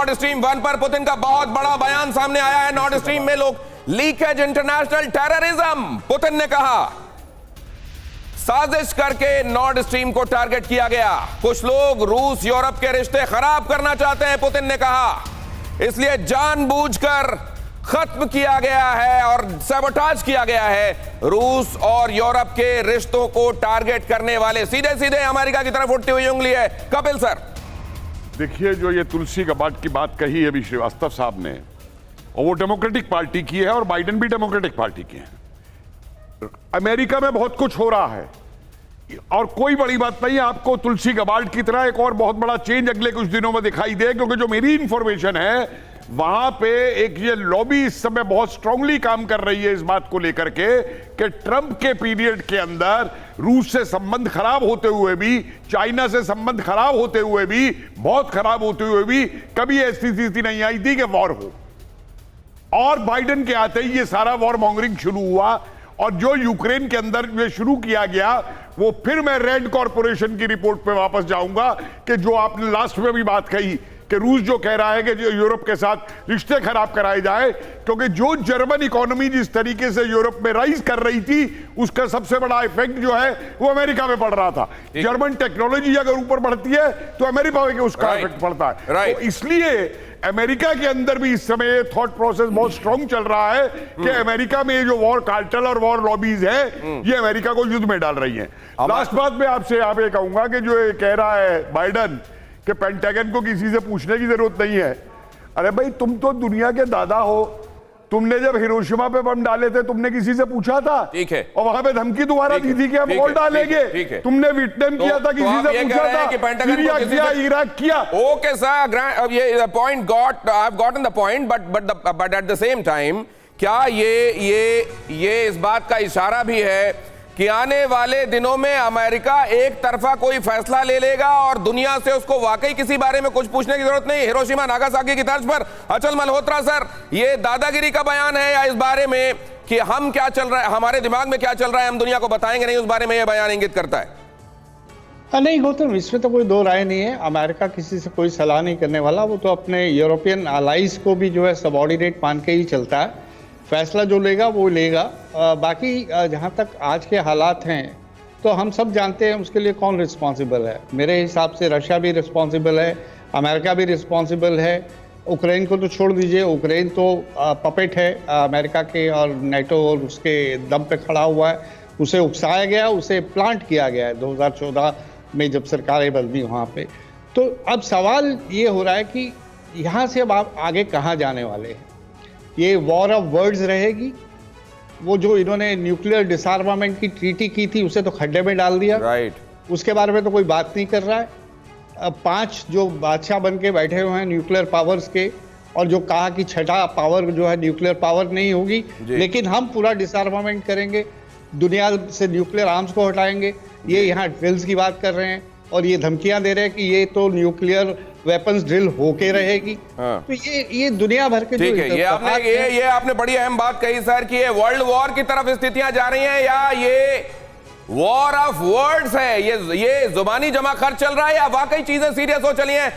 Nord stream 1 पर Putin का बहुत बड़ा बयान सामने आया है। नॉर्ड स्ट्रीम में लोग लीकेज इंटरनेशनल टेररिज्म, पुतिन ने कहा साजिश करके नॉर्ड स्ट्रीम को टारगेट किया गया। कुछ लोग रूस यूरोप के रिश्ते खराब करना चाहते हैं, पुतिन ने कहा, इसलिए जानबूझकर खत्म किया गया है और सैबोटाज किया गया है रूस और यूरोप के रिश्तों को टारगेट करने वाले। सीधे सीधे अमेरिका की तरफ उठती हुई उंगली है। कपिल सर, देखिए, जो ये तुलसी कबाड़ की बात कही है अभी श्रीवास्तव साहब ने, और वो डेमोक्रेटिक पार्टी की है और बाइडेन भी डेमोक्रेटिक पार्टी की है। अमेरिका में बहुत कुछ हो रहा है और कोई बड़ी बात नहीं है। आपको तुलसी कबाड़ की तरह एक और बहुत बड़ा चेंज अगले कुछ दिनों में दिखाई दे, क्योंकि जो मेरी इंफॉर्मेशन है वहां पे एक ये लॉबी इस समय बहुत स्ट्रांगली काम कर रही है इस बात को लेकर के कि ट्रंप के पीरियड के अंदर रूस से संबंध खराब होते हुए भी, चाइना से संबंध खराब होते हुए भी, बहुत खराब होते हुए भी कभी ऐसी स्थिति नहीं आई थी कि वॉर हो। और बाइडेन के आते ही ये सारा वॉर मॉन्गरिंग शुरू हुआ और जो यूक्रेन के अंदर ये शुरू किया गया, वो फिर मैं रेड कॉर्पोरेशन की रिपोर्ट पे वापस जाऊंगा कि जो आपने लास्ट में भी बात कही कि रूस जो कह रहा है कि जो यूरोप के साथ रिश्ते खराब कराए जाए, क्योंकि जो जर्मन इकोनॉमी जिस तरीके से यूरोप में राइज कर रही थी, उसका सबसे बड़ा इफेक्ट जो है वो अमेरिका में पड़ रहा था। जर्मन टेक्नोलॉजी अगर ऊपर बढ़ती है तो अमेरिका में उसका इफेक्ट पड़ता है। तो इसलिए अमेरिका के अंदर भी इस समय थॉट प्रोसेस बहुत स्ट्रांग चल रहा है कि अमेरिका में जो वॉर कार्टेल और वॉर लॉबीज है ये अमेरिका को युद्ध में डाल रही है। लास्ट बात में आपसे यहाँ पे कहूंगा कि जो ये कह रहा है बाइडेन कि पेंटागन को किसी से पूछने की जरूरत नहीं है। अरे भाई, तुम तो दुनिया के दादा हो। तुमने जब हिरोशिमा पे बम डाले थे तुमने किसी से पूछा था? ठीक है। और वहां पे धमकी दोबारा दी थी कि हम और डालेंगे। तुमने विटनेम किया था, किसी से पूछा था? सीरिया किया, इराक किया। ओके सर, अब ये point got, I have gotten the point, but at the same time क्या ये इस बात का इशारा भी है कि आने वाले दिनों में अमेरिका एक तरफा कोई फैसला ले लेगा और दुनिया से उसको वाकई किसी बारे में कुछ पूछने की जरूरत नहीं? हिरोशिमा नागासाकी की तर्ज पर अचल मल्होत्रा सर, ये दादागिरी का बयान है या इस बारे में कि हम क्या चल रहा है, हमारे दिमाग में क्या चल रहा है, हम दुनिया को बताएंगे नहीं, उस बारे में यह बयान इंगित करता है? नहीं गौतम, इसमें तो कोई दो राय नहीं है। अमेरिका किसी से कोई सलाह नहीं करने वाला, वो तो अपने यूरोपियन अलाइज को भी जो है सबऑर्डिनेट मान के ही चलता है। फैसला जो लेगा वो लेगा। बाकी जहाँ तक आज के हालात हैं तो हम सब जानते हैं उसके लिए कौन रिस्पॉन्सिबल है। मेरे हिसाब से रशिया भी रिस्पॉन्सिबल है, अमेरिका भी रिस्पॉन्सिबल है। उक्रेन को तो छोड़ दीजिए, उक्रेन तो पपेट है अमेरिका के और नेटो और उसके दम पे खड़ा हुआ है। उसे उकसाया गया, उसे प्लांट किया गया है 2014 में जब सरकारें बदली वहाँ पे। तो अब सवाल ये हो रहा है कि यहाँ से अब आप आगे कहाँ जाने वाले हैं? ये वॉर ऑफ वर्ड्स रहेगी? वो जो इन्होंने न्यूक्लियर डिसआर्मामेंट की ट्रीटी की थी उसे तो खड्डे में डाल दिया। राइट। उसके बारे में तो कोई बात नहीं कर रहा है। अब 5 जो बादशाह बन के बैठे हुए हैं न्यूक्लियर पावर्स के, और जो कहा कि छठा पावर जो है न्यूक्लियर पावर नहीं होगी, लेकिन हम पूरा डिसआर्मामेंट करेंगे, दुनिया से न्यूक्लियर आर्म्स को हटाएंगे, ये यहाँ ड्रिल्स की बात कर रहे हैं और ये धमकियां दे रहे हैं कि ये तो न्यूक्लियर वेपन्स ड्रिल होके रहेगी। तो ये दुनिया भर के ठीक है, ये आपने बड़ी अहम बात कही सर कि ये वर्ल्ड वॉर की तरफ स्थितियां जा रही हैं या ये वॉर ऑफ वर्ड्स है, ये जुबानी जमा खर्च चल रहा है या वाकई चीजें सीरियस हो चली हैं?